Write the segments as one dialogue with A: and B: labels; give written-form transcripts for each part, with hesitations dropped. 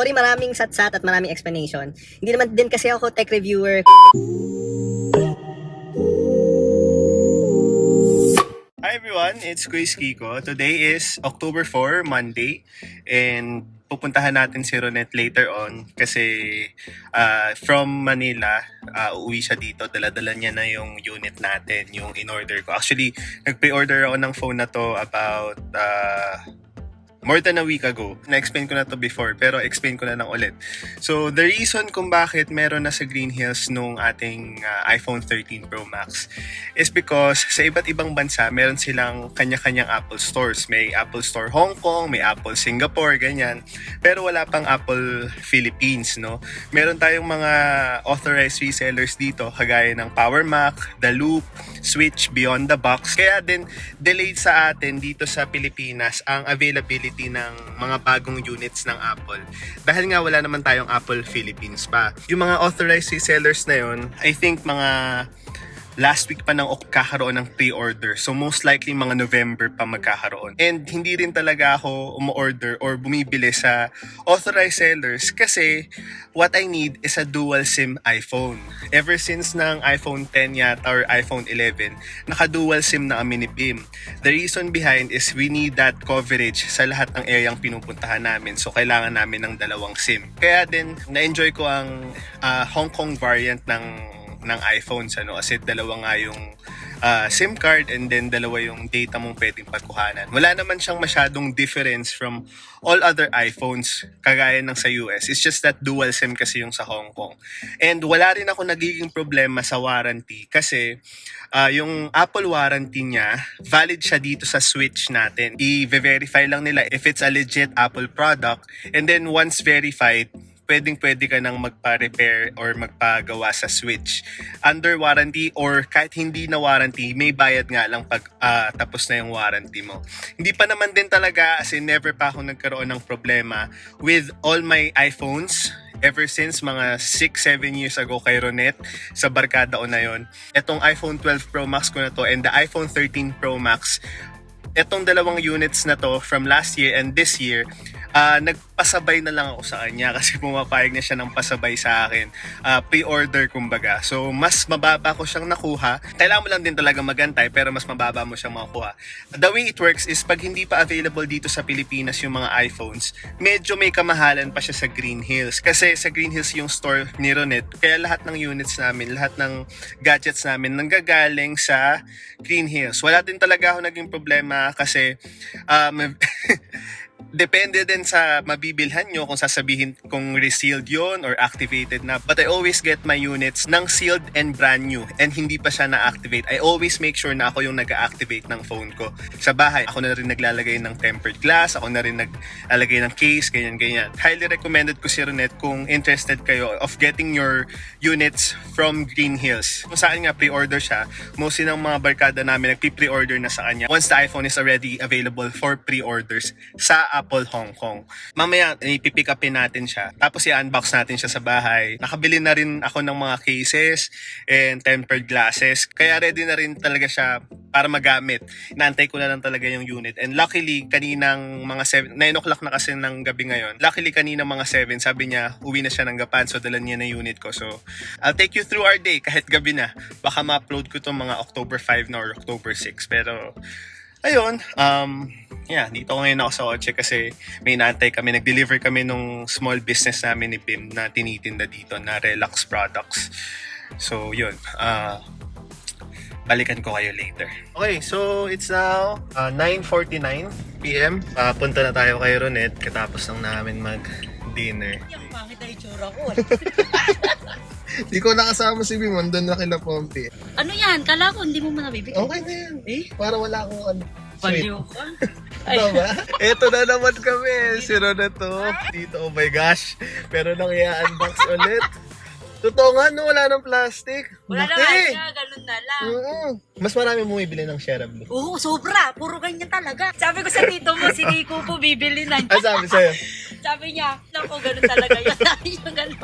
A: sorry, maraming satsat at maraming explanation. Hindi naman din kasi ako tech reviewer.
B: Hi everyone, it's Kuyskiko. Today is October 4, Monday, and pupuntahan natin si Ronet later on kasi from Manila, uuwi siya dito. Dala-dala niya na yung unit natin, yung in-order ko. Actually, nag-pre-order ako ng phone na to about more than a week ago. Na-explain ko na to before, pero explain ko na lang ulit. So, the reason kung bakit meron na sa Green Hills nung ating iPhone 13 Pro Max is because sa iba't ibang bansa, meron silang kanya-kanyang Apple stores. May Apple Store Hong Kong, may Apple Singapore, ganyan. Pero wala pang Apple Philippines, no? Meron tayong mga authorized resellers dito, kagaya ng Power Mac, The Loop, Switch, Beyond the Box. Kaya din, delayed sa atin dito sa Pilipinas ang availability ng mga bagong units ng Apple. Dahil nga wala naman tayong Apple Philippines pa. Yung mga authorized resellers na yun, I think mga last week pa nang kakaroon ng pre-order. So most likely mga November pa magkakaroon. And hindi rin talaga ako umu-order or bumibili sa authorized sellers kasi what I need is a dual SIM iPhone. Ever since ng iPhone 10 yata or iPhone 11, naka-dual SIM na kami ni Bim. The reason behind is we need that coverage sa lahat ng areang pinupuntahan namin. So kailangan namin ng dalawang SIM. Kaya din, na-enjoy ko ang Hong Kong variant ng iPhones, ano, kasi dalawa nga yung SIM card and then dalawa yung data mong pwedeng pagkuhanan. Wala naman siyang masyadong difference from all other iPhones kagaya ng sa US. It's just that dual SIM kasi yung sa Hong Kong. And wala rin ako nagiging problema sa warranty kasi yung Apple warranty niya, valid siya dito sa Switch natin. I-verify lang nila if it's a legit Apple product, and then once verified, pwede ka nang magpa-repair or magpagawa sa Switch under warranty, or kahit hindi na warranty, may bayad nga lang pag tapos na yung warranty mo. Hindi pa naman din talaga, as in never pa ako nagkaroon ng problema with all my iPhones ever since mga 6-7 years ago kay Ronet sa barkada o na yon. Etong iPhone 12 Pro Max ko na to and the iPhone 13 Pro Max, etong dalawang units na to from last year and this year, nagpasabay na lang ako sa kanya kasi pumapayag na siya ng pasabay sa akin. Pre-order kumbaga. So, mas mababa ko siyang nakuha. Kailangan mo lang din talaga magantay pero mas mababa mo siyang makuha. The way it works is pag hindi pa available dito sa Pilipinas yung mga iPhones, medyo may kamahalan pa siya sa Green Hills. Kasi sa Green Hills yung store ni Ronet. Kaya lahat ng units namin, lahat ng gadgets namin nanggagaling sa Green Hills. Wala din talaga ako naging problema kasi depende din sa mabibilhan nyo kung sasabihin kung resealed yon or activated na. But I always get my units ng sealed and brand new and hindi pa siya na-activate. I always make sure na ako yung nag-activate ng phone ko. Sa bahay, ako na rin naglalagay ng tempered glass, ako na rin naglalagay ng case, ganyan-ganyan. Highly recommended ko si Ronet kung interested kayo of getting your units from Green Hills. Kung saan nga pre-order siya, mostly ng mga barkada namin nagpi-pre-order na sa kanya once the iPhone is already available for pre-orders sa Apple Hong Kong. Mamaya, ipipick upin natin siya. Tapos i-unbox natin siya sa bahay. Nakabili na rin ako ng mga cases and tempered glasses. Kaya ready na rin talaga siya para magamit. Inaantay ko na lang talaga yung unit. And luckily, kaninang mga 9 o'clock na kasi ng gabi ngayon. Luckily, kaninang mga 7, sabi niya, uwi na siya ng Gapan. So, dala niya na unit ko. So, I'll take you through our day kahit gabi na. Baka ma-upload ko itong mga October 5 na or October 6. Pero, ayun, dito ngayon ako sa kotse kasi may inaantay kami. Nag-deliver kami nung small business namin ni Bim na tinitinda dito na Relax Products. So, yun. Balikan ko kayo later. Okay, so it's now 9:49 p.m. Punta na tayo kay Ronet katapos lang namin mag-dinner.
A: Yung pangit na itsura ko.
C: Di ko nakasama si Bim, andun na kila Pompey.
A: Ano yan? Kala ko hindi mo manabibigay.
C: Okay na yan. Para wala akong sweet.
A: Paliw ka.
C: Diba? Ito na naman kami. Si Ronet to. Dito, oh my gosh. Pero nang i-unbox ulit. Totoo nga, no? Wala ng plastic.
A: Wala
C: Laki.
A: naman siya, ganun na lang.
C: Mas marami bumibili ng Share Blue.
A: Oo, sobra. Puro ganyan talaga. Sabi ko sa tito mo, si Kiko po bibili na.
C: Sabi sa'yo?
A: Sabi niya, naku, ganun talaga yan. Yung ganun.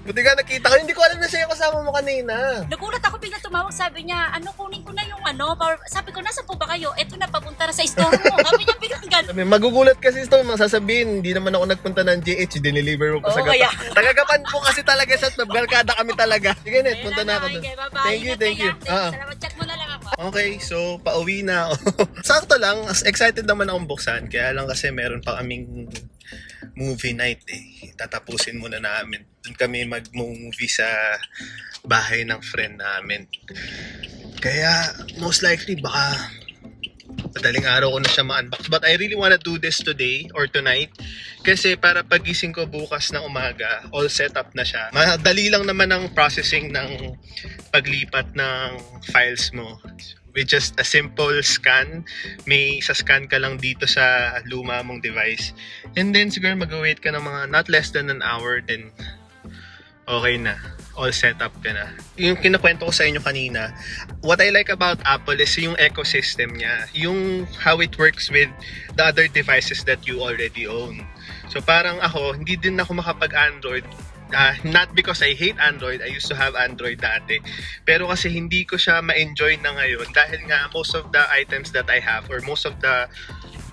C: Buti ka nakita ko. Hindi ko alam na siya yung kasama mo kanina.
D: Nagulat ako, bigla tumawag, sabi niya, kunin ko na yung power. Sabi ko, nasa po ba kayo? Eto na, papunta na sa store mo. Sabi niya, biglang gano'n.
C: Magugulat kasi ito, masasabihin, hindi naman ako nagpunta ng GH, dineliver mo pa sa
D: Oo,
C: Gapan.
D: kaya.
C: Tagagapan po kasi talaga siya, barkada kami talaga. Sige net, punta na ako doon. Thank you.
D: Salamat, chat mo na lang ako.
C: Okay, so pauwi na ako. Sakto lang, as excited naman akong buksan, kaya lang kasi meron pa kaming movie night eh. Tatapusin muna namin. Doon kami mag-movie sa bahay ng friend namin. Kaya most likely baka madaling araw ko na siya ma-unbox. But I really wanna do this today or tonight kasi para pagising ko bukas ng umaga, all set up na siya. Madali lang naman ang processing ng paglipat ng files mo. With just a simple scan, may scan ka lang dito sa luma mong device. And then siguro mag-wait ka ng mga not less than an hour, then okay na. All set up ka na. Yung kinakwento ko sa inyo kanina, what I like about Apple is yung ecosystem niya. Yung how it works with the other devices that you already own. So parang ako, hindi din ako makapag-Android. Not because I hate Android, I used to have Android dati. Pero kasi hindi ko siya ma-enjoy na ngayon dahil nga most of the items that I have or most of the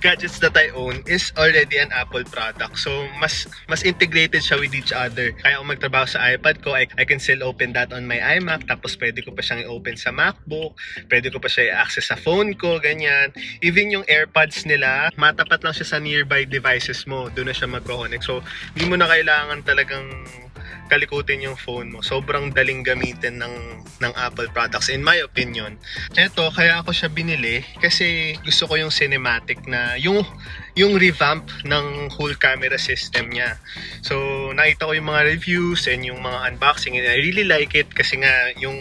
C: gadgets that I own is already an Apple product. So mas integrated siya with each other. Kaya kung magtrabaho sa iPad ko, I can still open that on my iMac. Tapos pwede ko pa siyang i-open sa MacBook. Pwede ko pa siya i-access sa phone ko, ganyan. Even yung AirPods nila, matapat lang siya sa nearby devices mo. Doon na siya magko-connect. So hindi mo na kailangan talagang kalikutin yung phone mo. Sobrang daling gamitin ng Apple products in my opinion. Eto, kaya ako siya binili kasi gusto ko yung cinematic na yung revamp ng whole camera system niya. So, nakita ko yung mga reviews and yung mga unboxing and I really like it kasi nga yung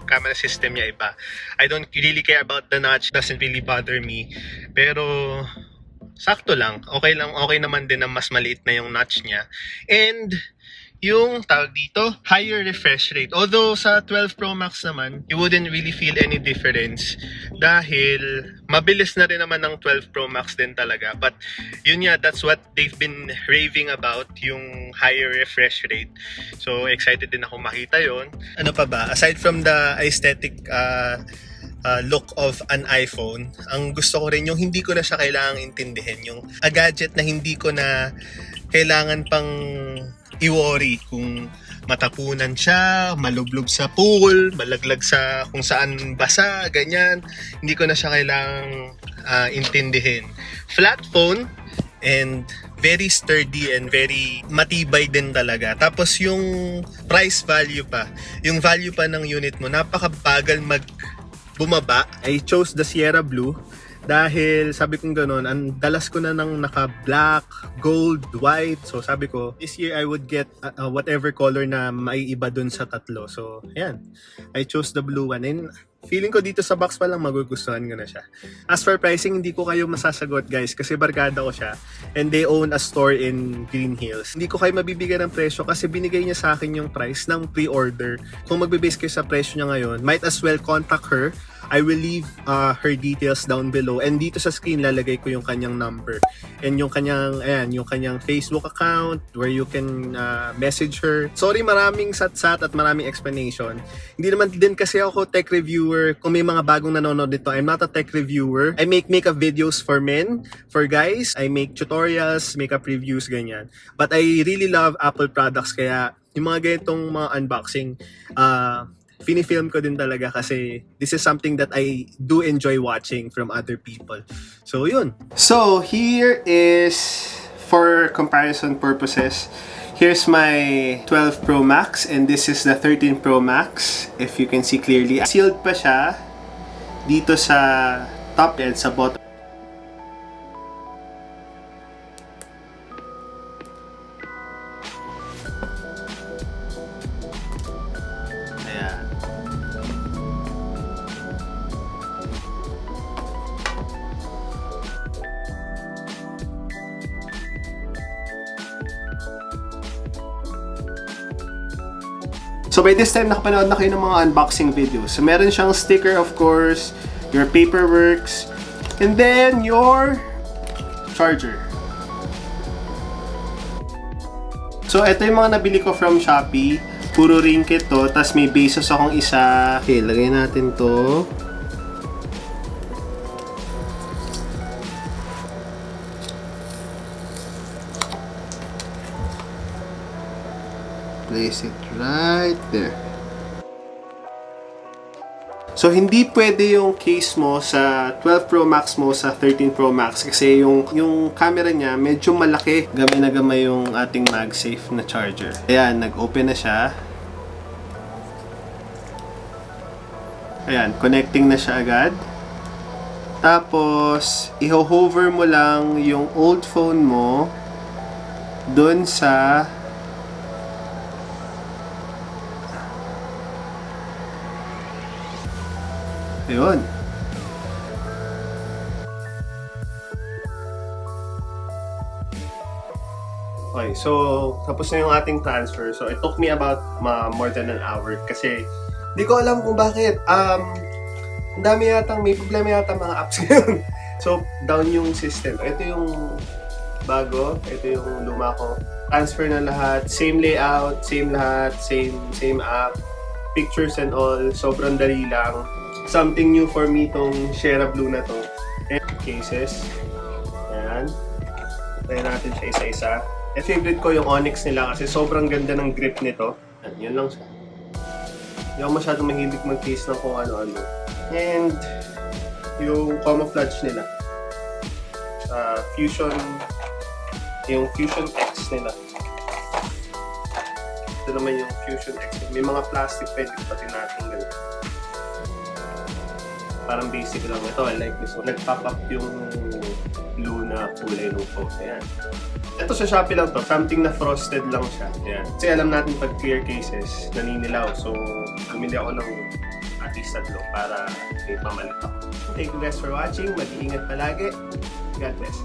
C: camera system niya iba. I don't really care about the notch, doesn't really bother me. Pero sakto lang. Okay naman din na mas maliit na yung notch niya. And yung tawag dito, higher refresh rate. Although sa 12 Pro Max naman, you wouldn't really feel any difference dahil mabilis na rin naman ng 12 Pro Max din talaga. But yun nga, that's what they've been raving about, yung higher refresh rate. So excited din ako makita yon. Ano pa ba? Aside from the aesthetic look of an iPhone, ang gusto ko rin yung hindi ko na siya kailangang intindihin. Yung a gadget na hindi ko na kailangan pang i-worry kung matapunan siya, malublog sa pool, malaglag sa kung saan basa, ganyan. Hindi ko na siya kailangang intindihin. Flat phone and very sturdy and very matibay din talaga. Tapos yung price value pa, yung value pa ng unit mo, napakabagal bumaba. I chose the Sierra Blue dahil sabi kong gano'n, ang dalas ko na ng naka-black, gold, white. So sabi ko, this year I would get whatever color na maiiba dun sa tatlo. So ayan, I chose the blue one. And feeling ko dito sa box pa lang magugustuhan ko na siya. As for pricing, hindi ko kayo masasagot guys kasi barkada ko siya. And they own a store in Green Hills. Hindi ko kayo mabibigyan ng presyo kasi binigay niya sa akin yung price ng pre-order. Kung magbe-base kayo sa presyo niya ngayon, might as well contact her. I will leave her details down below. And dito sa screen, lalagay ko yung kanyang number. And yung kanyang Facebook account where you can message her. Sorry, maraming sat-sat at maraming explanation. Hindi naman din kasi ako tech reviewer. Kung may mga bagong nanonood dito, I'm not a tech reviewer. I make makeup videos for men, for guys. I make tutorials, makeup reviews, ganyan. But I really love Apple products. Kaya yung mga ganitong mga unboxing, finifilm ko din talaga kasi this is something that I do enjoy watching from other people. So, yun. So, here is, for comparison purposes, here's my 12 Pro Max and this is the 13 Pro Max. If you can see clearly, sealed pa siya dito sa top and sa bottom. So by this time, nakapanood na kayo ng mga unboxing videos. So meron siyang sticker of course, your paperworks, and then your charger. So ito yung mga nabili ko from Shopee.
B: Puro ring kit to. Tapos may bezos akong isa. Okay, lagay natin to. Place it right there. So, hindi pwede yung case mo sa 12 Pro Max mo sa 13 Pro Max kasi yung camera niya medyo malaki. Gamay na gamay yung ating MagSafe na charger. Ayan, nag-open na siya. Ayan, connecting na siya agad. Tapos, i-hover mo lang yung old phone mo dun sa ayun. Okay, so tapos na yung ating transfer. So it took me about more than an hour kasi di ko alam kung bakit. Ang dami yatang, may problema yata mga apps ngayon. So down yung system. Ito yung bago, ito yung luma ko. Transfer na lahat, same layout, same lahat, same app, pictures and all. Sobrang dali lang. Something new for me tong Shera Blue na to. And cases. Ayan. Tayo natin siya isa-isa. Favorite ko yung Onyx nila kasi sobrang ganda ng grip nito. Yan lang siya. Hindi ako masyadong mahilig mag-case ng kung ano-ano. And yung camouflage nila. Fusion. Yung Fusion X nila. Ito naman yung Fusion X. May mga plastic pwede pati natin ganun. Parang basic lang. Ito, I like this one. Nag-pop up yung blue na kulay ng phone. Ayan. Ito sa Shopee lang to. Something na frosted lang siya. Ayan. Kasi alam natin pag clear cases, naninilaw. So, bumili ako ng at least 3 para may pamalit ako. Thank you guys for watching. Mag-iingat palagi. God bless.